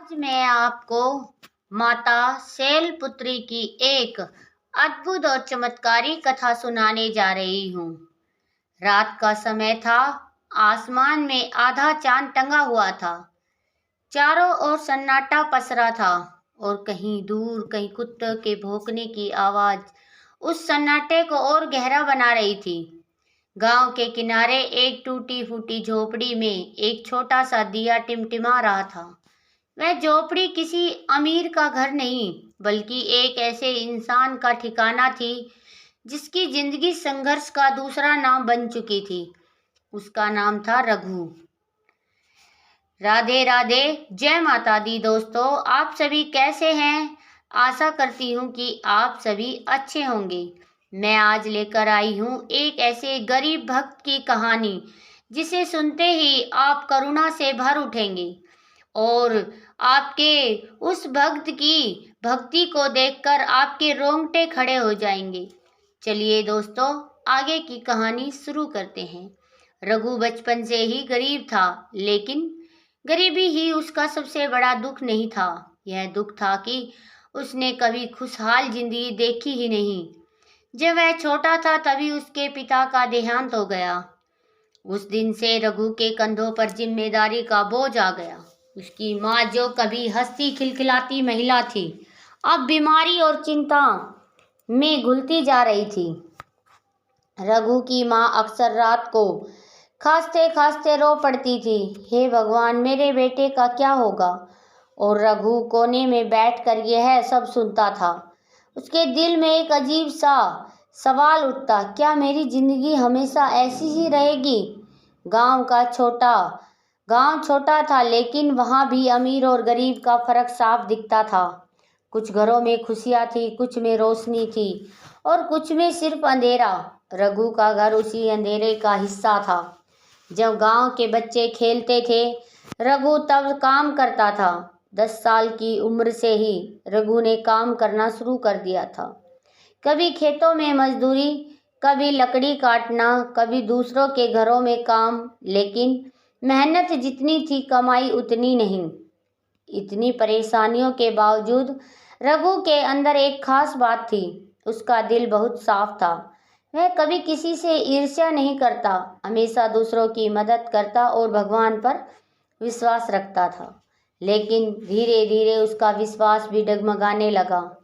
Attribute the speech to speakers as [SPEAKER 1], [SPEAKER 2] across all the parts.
[SPEAKER 1] आज मैं आपको माता शैलपुत्री की एक अद्भुत और चमत्कारी कथा सुनाने जा रही हूँ। रात का समय था। आसमान में आधा चांद टंगा हुआ था। चारों ओर सन्नाटा पसरा था और कहीं दूर कहीं कुत्ते के भौंकने की आवाज उस सन्नाटे को और गहरा बना रही थी। गांव के किनारे एक टूटी फूटी झोपड़ी में एक छोटा सा दिया टिमटिमा रहा था। वह झोपड़ी किसी अमीर का घर नहीं, बल्कि एक ऐसे इंसान का ठिकाना थी जिसकी जिंदगी संघर्ष का दूसरा नाम बन चुकी थी। उसका नाम था रघु। राधे राधे, जय माता दी। दोस्तों, आप सभी कैसे हैं? आशा करती हूँ कि आप सभी अच्छे होंगे। मैं आज लेकर आई हूँ एक ऐसे गरीब भक्त की कहानी जिसे सुनते ही आप करुणा से भर उठेंगे और आपके उस भक्त की भक्ति को देखकर आपके रोंगटे खड़े हो जाएंगे। चलिए दोस्तों, आगे की कहानी शुरू करते हैं। रघु बचपन से ही गरीब था, लेकिन गरीबी ही उसका सबसे बड़ा दुख नहीं था। यह दुख था कि उसने कभी खुशहाल जिंदगी देखी ही नहीं। जब वह छोटा था तभी उसके पिता का देहांत हो गया। उस दिन से रघु के कंधों पर जिम्मेदारी का बोझ आ गया। उसकी माँ, जो कभी हंसती खिलखिलाती महिला थी, अब बीमारी और चिंता में घुलती जा रही थी। रघु की माँ अक्सर रात को खांसते खांसते रो पड़ती थी, हे भगवान, मेरे बेटे का क्या होगा। और रघु कोने में बैठकर यह सब सुनता था। उसके दिल में एक अजीब सा सवाल उठता, क्या मेरी जिंदगी हमेशा ऐसी ही रहेगी? गांव छोटा था, लेकिन वहां भी अमीर और गरीब का फर्क साफ दिखता था। कुछ घरों में खुशियां थी, कुछ में रोशनी थी और कुछ में सिर्फ अंधेरा। रघु का घर उसी अंधेरे का हिस्सा था। जब गांव के बच्चे खेलते थे, रघु तब काम करता था। 10 साल की उम्र से ही रघु ने काम करना शुरू कर दिया था। कभी खेतों में मजदूरी, कभी लकड़ी काटना, कभी दूसरों के घरों में काम। लेकिन मेहनत जितनी थी, कमाई उतनी नहीं। इतनी परेशानियों के बावजूद रघु के अंदर एक खास बात थी। उसका दिल बहुत साफ था। वह कभी किसी से ईर्ष्या नहीं करता, हमेशा दूसरों की मदद करता और भगवान पर विश्वास रखता था। लेकिन धीरे धीरे उसका विश्वास भी डगमगाने लगा।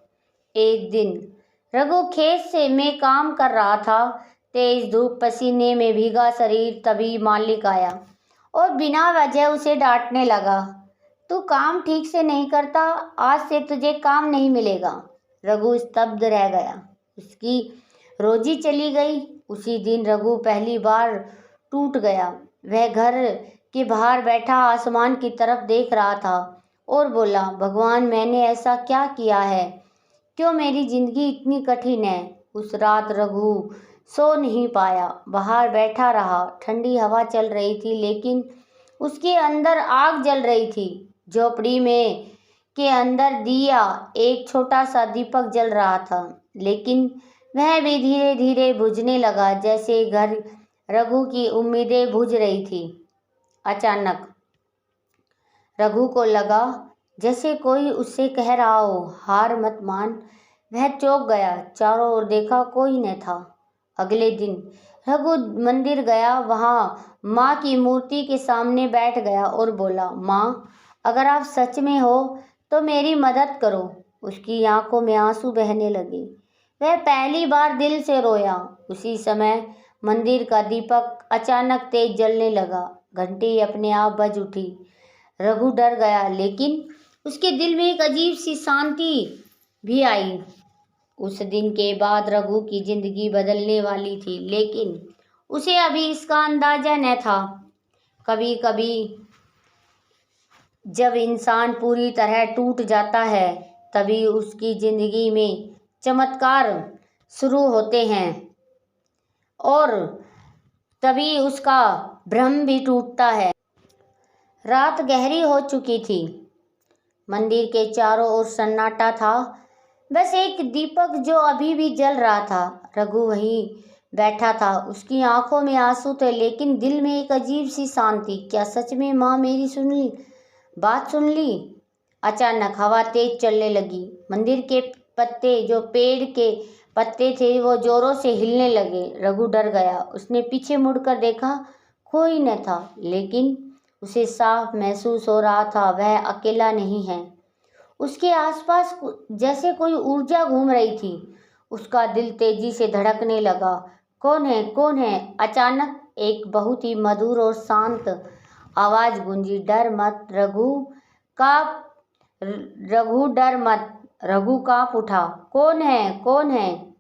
[SPEAKER 1] एक दिन रघु खेत में काम कर रहा था। तेज धूप, पसीने में भीगा शरीर। तभी मालिक आया और बिना वजह उसे डांटने लगा, तू काम ठीक से नहीं करता, आज से तुझे काम नहीं मिलेगा। रघु स्तब्ध रह गया। उसकी रोजी चली गई। उसी दिन रघु पहली बार टूट गया। वह घर के बाहर बैठा आसमान की तरफ देख रहा था और बोला, भगवान, मैंने ऐसा क्या किया है? क्यों मेरी जिंदगी इतनी कठिन है? उस रात रघु सो नहीं पाया। बाहर बैठा रहा। ठंडी हवा चल रही थी, लेकिन उसके अंदर आग जल रही थी। झोपड़ी में के अंदर दिया, एक छोटा सा दीपक जल रहा था, लेकिन वह भी धीरे धीरे बुझने लगा, जैसे घर रघु की उम्मीदें बुझ रही थी। अचानक रघु को लगा जैसे कोई उससे कह रहा हो, हार मत मान। वह चौंक गया। चारों ओर देखा, कोई न था। अगले दिन रघु मंदिर गया। वहाँ माँ की मूर्ति के सामने बैठ गया और बोला, माँ, अगर आप सच में हो तो मेरी मदद करो। उसकी आंखों में आंसू बहने लगे। वह पहली बार दिल से रोया। उसी समय मंदिर का दीपक अचानक तेज जलने लगा। घंटी अपने आप बज उठी। रघु डर गया, लेकिन उसके दिल में एक अजीब सी शांति भी आई। उस दिन के बाद रघु की जिंदगी बदलने वाली थी, लेकिन उसे अभी इसका अंदाजा न था। कभी कभी जब इंसान पूरी तरह टूट जाता है, तभी उसकी जिंदगी में चमत्कार शुरू होते हैं और तभी उसका भ्रम भी टूटता है। रात गहरी हो चुकी थी। मंदिर के चारों ओर सन्नाटा था। बस एक दीपक जो अभी भी जल रहा था। रघु वहीं बैठा था। उसकी आंखों में आंसू थे, लेकिन दिल में एक अजीब सी शांति। क्या सच में माँ मेरी बात सुन ली? अचानक हवा तेज चलने लगी। मंदिर के पत्ते, जो पेड़ के पत्ते थे, वो जोरों से हिलने लगे। रघु डर गया। उसने पीछे मुड़कर देखा, कोई न था, लेकिन उसे साफ महसूस हो रहा था वह अकेला नहीं है। उसके आसपास जैसे कोई ऊर्जा घूम रही थी। उसका दिल तेजी से धड़कने लगा। कौन है, कौन है? अचानक एक बहुत ही मधुर और शांत आवाज गूंजी, डर मत का रघु, डर मत। रघु कांप उठा। कौन है, कौन है?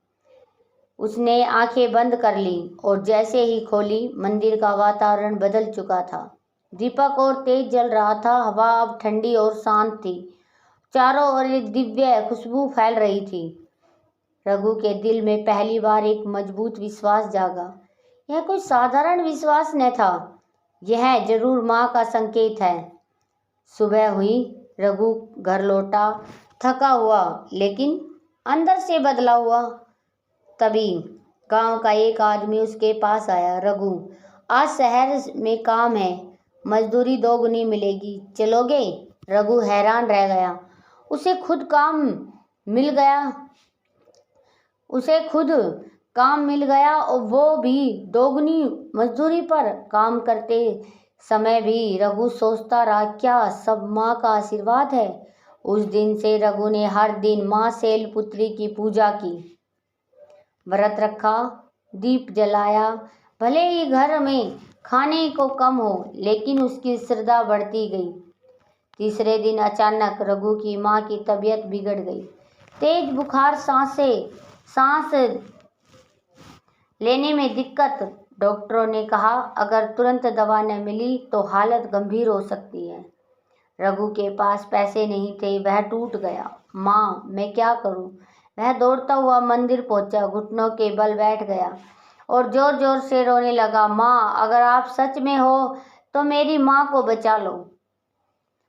[SPEAKER 1] उसने आंखें बंद कर ली और जैसे ही खोली, मंदिर का वातावरण बदल चुका था। दीपक और तेज जल रहा था। हवा अब ठंडी और शांत थी। चारों ओर एक दिव्य खुशबू फैल रही थी। रघु के दिल में पहली बार एक मजबूत विश्वास जागा। यह कोई साधारण विश्वास न था, यह जरूर माँ का संकेत है। सुबह हुई। रघु घर लौटा, थका हुआ लेकिन अंदर से बदला हुआ। तभी गांव का एक आदमी उसके पास आया। रघु, आज शहर में काम है, मजदूरी 2 गुनी मिलेगी, चलोगे? रघु हैरान रह गया। उसे खुद काम मिल गया और वो भी 2 गुनी मजदूरी पर। काम करते समय भी रघु सोचता रहा, क्या सब माँ का आशीर्वाद है? उस दिन से रघु ने हर दिन माँ शैलपुत्री की पूजा की, व्रत रखा, दीप जलाया। भले ही घर में खाने को कम हो, लेकिन उसकी श्रद्धा बढ़ती गई। तीसरे दिन अचानक रघु की माँ की तबीयत बिगड़ गई। तेज बुखार, सांस लेने में दिक्कत। डॉक्टरों ने कहा, अगर तुरंत दवा न मिली तो हालत गंभीर हो सकती है। रघु के पास पैसे नहीं थे, वह टूट गया। माँ, मैं क्या करूं? वह दौड़ता हुआ मंदिर पहुंचा, घुटनों के बल बैठ गया और जोर जोर से रोने लगा, माँ, अगर आप सच में हो तो मेरी माँ को बचा लो।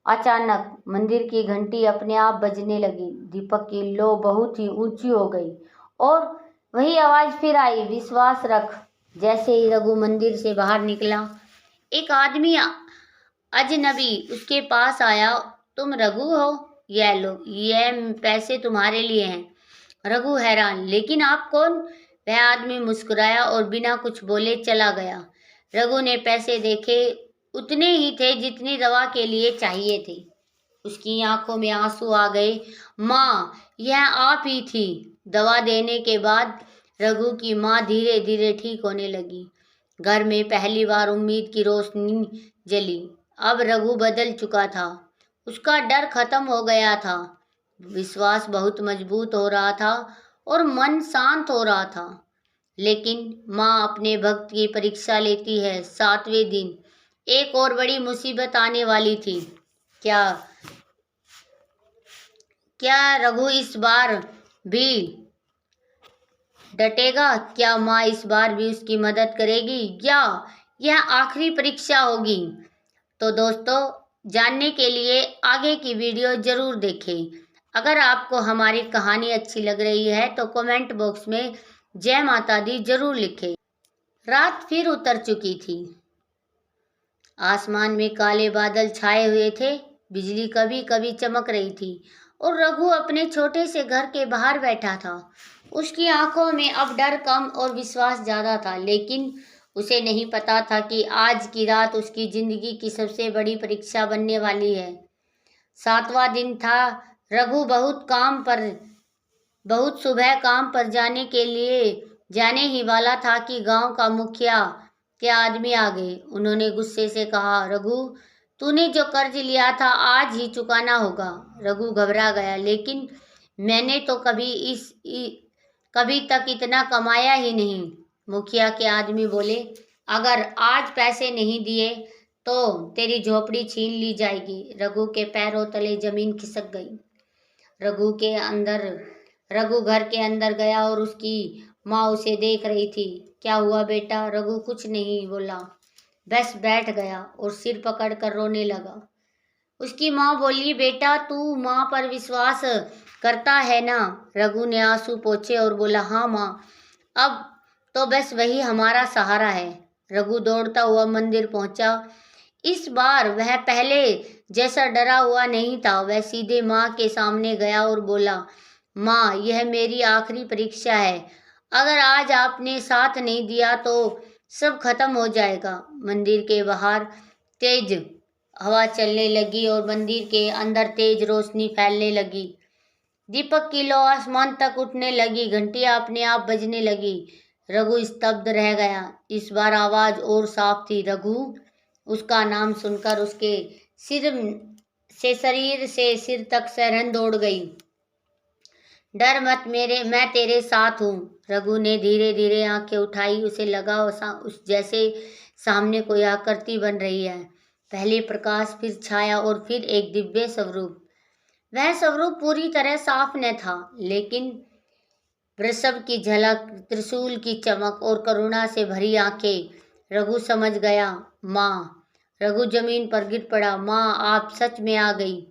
[SPEAKER 1] अचानक मंदिर की घंटी अपने आप बजने लगी। दीपक की लो बहुत ही ऊंची हो गई और वही आवाज फिर आई, विश्वास रख। जैसे ही रघु मंदिर से बाहर निकला, एक आदमी अजनबी उसके पास आया। तुम रघु हो? यह लो, यह पैसे तुम्हारे लिए हैं। रघु हैरान, लेकिन आप कौन? वह आदमी मुस्कुराया और बिना कुछ बोले चला गया। रघु ने पैसे देखे, उतने ही थे जितनी दवा के लिए चाहिए थे। उसकी आंखों में आंसू आ गए। माँ, यह आप ही थी। दवा देने के बाद रघु की माँ धीरे धीरे ठीक होने लगी। घर में पहली बार उम्मीद की रोशनी जली। अब रघु बदल चुका था। उसका डर खत्म हो गया था, विश्वास बहुत मजबूत हो रहा था और मन शांत हो रहा था। लेकिन माँ अपने भक्त की परीक्षा लेती है। 7वें दिन एक और बड़ी मुसीबत आने वाली थी। क्या रघु इस बार भी डटेगा? क्या माँ इस बार भी उसकी मदद करेगी या यह आखिरी परीक्षा होगी? तो दोस्तों, जानने के लिए आगे की वीडियो जरूर देखें। अगर आपको हमारी कहानी अच्छी लग रही है तो कमेंट बॉक्स में जय माता दी जरूर लिखें। रात फिर उतर चुकी थी। आसमान में काले बादल छाए हुए थे। बिजली कभी कभी चमक रही थी और रघु अपने छोटे से घर के बाहर बैठा था। उसकी आंखों में अब डर कम और विश्वास ज्यादा था, लेकिन उसे नहीं पता था कि आज की रात उसकी जिंदगी की सबसे बड़ी परीक्षा बनने वाली है। 7वां दिन था। रघु बहुत सुबह काम पर जाने ही वाला था कि गांव का मुखिया के आदमी आ गए। उन्होंने गुस्से से कहा, रघु, तूने जो कर्ज लिया था आज ही चुकाना होगा। रघु घबरा गया, लेकिन मैंने तो कभी तक इतना कमाया ही नहीं। मुखिया के आदमी बोले, अगर आज पैसे नहीं दिए तो तेरी झोपड़ी छीन ली जाएगी। रघु के पैरों तले जमीन खिसक गई। रघु घर के अंदर गया और उसकी माँ उसे देख रही थी। क्या हुआ बेटा? रघु कुछ नहीं बोला, बस बैठ गया और सिर पकड़कर रोने लगा। उसकी माँ बोली, बेटा, तू माँ पर विश्वास करता है ना? रघु ने आंसू पोंछे और बोला, हाँ माँ, अब तो बस वही हमारा सहारा है। रघु दौड़ता हुआ मंदिर पहुंचा। इस बार वह पहले जैसा डरा हुआ नहीं था। वह सीधे माँ के सामने गया और बोला, माँ, यह मेरी आखिरी परीक्षा है। अगर आज आपने साथ नहीं दिया तो सब खत्म हो जाएगा। मंदिर के बाहर तेज हवा चलने लगी और मंदिर के अंदर तेज रोशनी फैलने लगी। दीपक की लौ आसमान तक उठने लगी। घंटियां अपने आप बजने लगी। रघु स्तब्ध रह गया। इस बार आवाज और साफ थी, रघु। उसका नाम सुनकर उसके शरीर से सिर तक सिरहन दौड़ गई। डर मत, मैं तेरे साथ हूँ। रघु ने धीरे धीरे आंखें उठाई। उसे लगा उस जैसे सामने कोई आकृति बन रही है। पहले प्रकाश, फिर छाया और फिर एक दिव्य स्वरूप। वह स्वरूप पूरी तरह साफ न था, लेकिन वृषभ की झलक, त्रिशूल की चमक और करुणा से भरी आंखें। रघु समझ गया, माँ। रघु जमीन पर गिर पड़ा। माँ, आप सच में आ गई।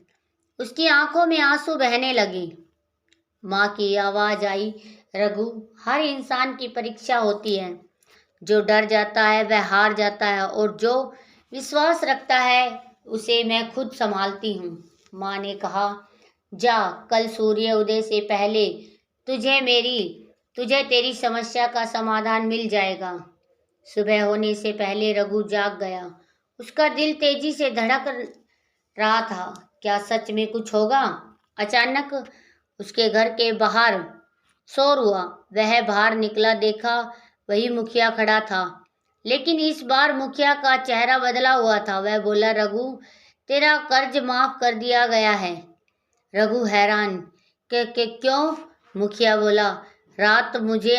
[SPEAKER 1] उसकी आंखों में आंसू बहने लगे। माँ की आवाज आई, रघु, हर इंसान की परीक्षा होती है। जो डर जाता है वह हार जाता है, और जो विश्वास रखता है उसे मैं खुद संभालती हूँ। माँ ने कहा, जा, कल सूर्य उदय से पहले तुझे तेरी समस्या का समाधान मिल जाएगा। सुबह होने से पहले रघु जाग गया। उसका दिल तेजी से धड़क रहा था। क्या सच में कुछ होगा? अचानक उसके घर के बाहर शोर हुआ। वह बाहर निकला, देखा वही मुखिया खड़ा था, लेकिन इस बार मुखिया का चेहरा बदला हुआ था। वह बोला, रघु, तेरा कर्ज माफ कर दिया गया है। रघु हैरान, क्यों? मुखिया बोला, रात मुझे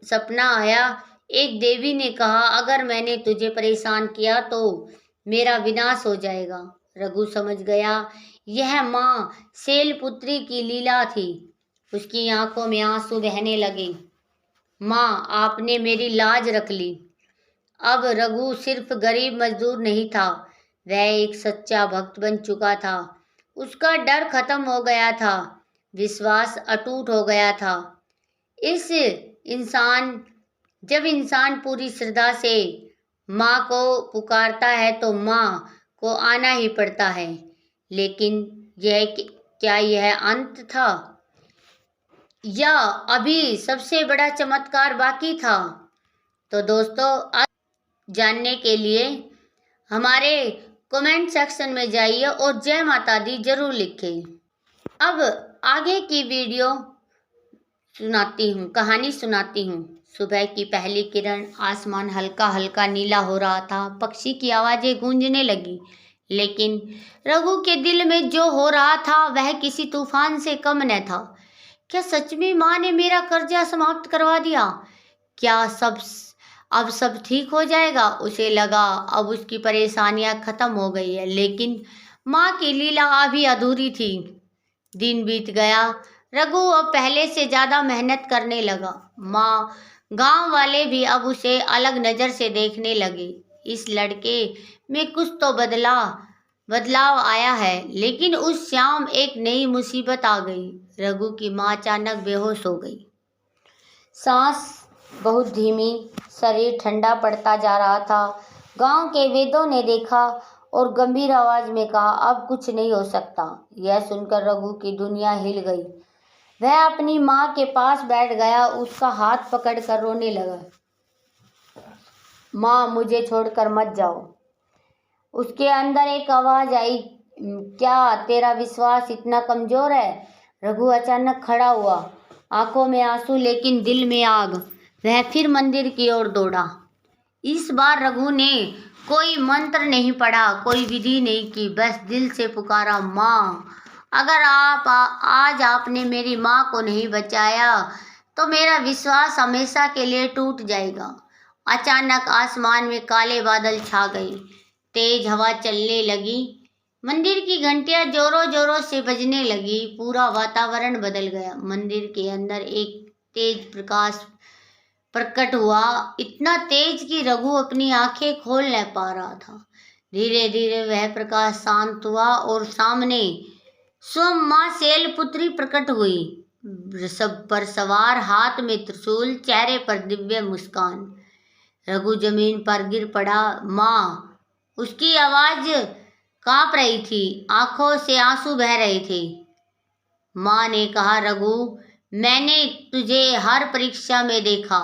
[SPEAKER 1] सपना आया। एक देवी ने कहा, अगर मैंने तुझे परेशान किया तो मेरा विनाश हो जाएगा। रघु समझ गया, यह माँ शैलपुत्री की लीला थी। उसकी आंखों में आंसू बहने लगे। माँ, आपने मेरी लाज रख ली। अब रघु सिर्फ गरीब मजदूर नहीं था, वह एक सच्चा भक्त बन चुका था। उसका डर खत्म हो गया था, विश्वास अटूट हो गया था। जब इंसान पूरी श्रद्धा से माँ को पुकारता है तो माँ को आना ही पड़ता है। लेकिन क्या यह अंत था, या अभी सबसे बड़ा चमत्कार बाकी था? तो दोस्तों, आज जानने के लिए हमारे कमेंट सेक्शन में जाइए और जय माता दी जरूर लिखें। अब आगे की कहानी सुनाती हूँ। सुबह की पहली किरण, आसमान हल्का हल्का नीला हो रहा था। पक्षी की आवाजें गूंजने लगी। लेकिन रघु के दिल में जो हो रहा था वह किसी तूफान से कम न था। क्या सच में माँ ने मेरा कर्जा समाप्त करवा दिया? क्या अब सब ठीक हो जाएगा? उसे लगा अब उसकी परेशानियां खत्म हो गई है, लेकिन माँ की लीला अभी अधूरी थी। दिन बीत गया। रघु अब पहले से ज्यादा मेहनत करने लगा। गांव वाले भी अब उसे अलग नजर से देखने लगे। इस लड़के में कुछ तो बदलाव आया है। लेकिन उस शाम एक नई मुसीबत आ गई। रघु की माँ अचानक बेहोश हो गई। सांस बहुत धीमी, शरीर ठंडा पड़ता जा रहा था। गांव के वेदों ने देखा और गंभीर आवाज में कहा, अब कुछ नहीं हो सकता। यह सुनकर रघु की दुनिया हिल गई। वह अपनी माँ के पास बैठ गया, उसका हाथ पकड़कर रोने लगा। माँ, मुझे छोड़कर मत जाओ। उसके अंदर एक आवाज आई, क्या तेरा विश्वास इतना कमजोर है? रघु अचानक खड़ा हुआ, आंखों में आंसू लेकिन दिल में आग। वह फिर मंदिर की ओर दौड़ा। इस बार रघु ने कोई मंत्र नहीं पढ़ा, कोई विधि नहीं की, बस दिल से पुकारा, माँ, अगर आज आपने मेरी माँ को नहीं बचाया तो मेरा विश्वास हमेशा के लिए टूट जाएगा। अचानक आसमान में काले बादल छा गए। तेज हवा चलने लगी। मंदिर की घंटियां जोरों जोरों से बजने लगी। पूरा वातावरण बदल गया। मंदिर के अंदर एक तेज प्रकाश प्रकट हुआ, इतना तेज कि रघु अपनी आंखें खोल न पा रहा था। धीरे धीरे वह प्रकाश शांत हुआ और सामने स्वयं माँ शैलपुत्री प्रकट हुई। वृषभ पर सवार, हाथ में त्रिशूल, चेहरे पर दिव्य मुस्कान। रघु जमीन पर गिर पड़ा। माँ, उसकी आवाज कांप रही थी, आंखों से आंसू बह रहे थे। माँ ने कहा, रघु, मैंने तुझे हर परीक्षा में देखा,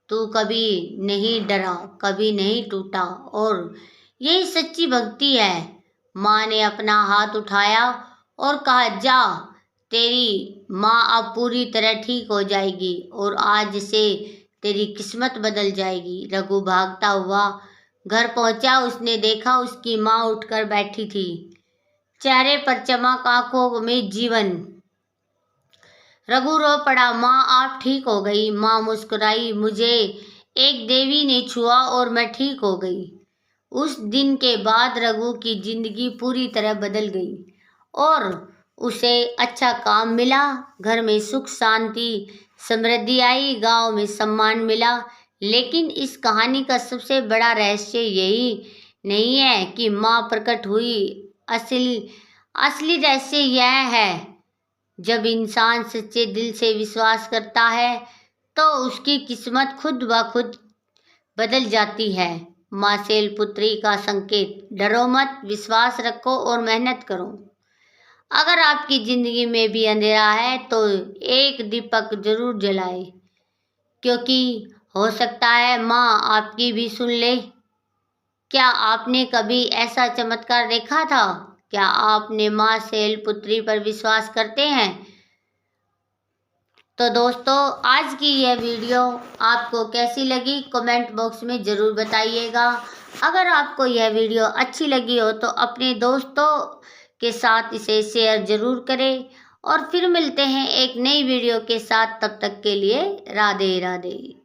[SPEAKER 1] तू कभी नहीं डरा, कभी नहीं टूटा, और यही सच्ची भक्ति है। माँ ने अपना हाथ उठाया और कहा, जा, तेरी माँ अब पूरी तरह ठीक हो जाएगी और आज से तेरी किस्मत बदल जाएगी। रघु भागता हुआ घर पहुंचा। उसने देखा उसकी माँ उठकर बैठी थी, चेहरे पर चमक, आंखों में जीवन। रघु रो पड़ा, माँ आप ठीक हो गई। माँ मुस्कुराई, मुझे एक देवी ने छुआ और मैं ठीक हो गई। उस दिन के बाद रघु की जिंदगी पूरी तरह बदल गई और उसे अच्छा काम मिला, घर में सुख शांति समृद्धि आई, गांव में सम्मान मिला। लेकिन इस कहानी का सबसे बड़ा रहस्य यही नहीं है कि माँ प्रकट हुई। असली रहस्य यह है, जब इंसान सच्चे दिल से विश्वास करता है तो उसकी किस्मत खुद ब खुद बदल जाती है। माँ शैलपुत्री का संकेत, डरो मत, विश्वास रखो और मेहनत करो। अगर आपकी जिंदगी में भी अंधेरा है तो एक दीपक जरूर जलाए, क्योंकि हो सकता है माँ आपकी भी सुन ले। क्या आपने कभी ऐसा चमत्कार देखा था? क्या आपने माँ शैलपुत्री पर विश्वास करते हैं? तो दोस्तों, आज की यह वीडियो आपको कैसी लगी कमेंट बॉक्स में ज़रूर बताइएगा। अगर आपको यह वीडियो अच्छी लगी हो तो अपने दोस्तों के साथ इसे शेयर ज़रूर करें और फिर मिलते हैं एक नई वीडियो के साथ। तब तक के लिए राधे राधे।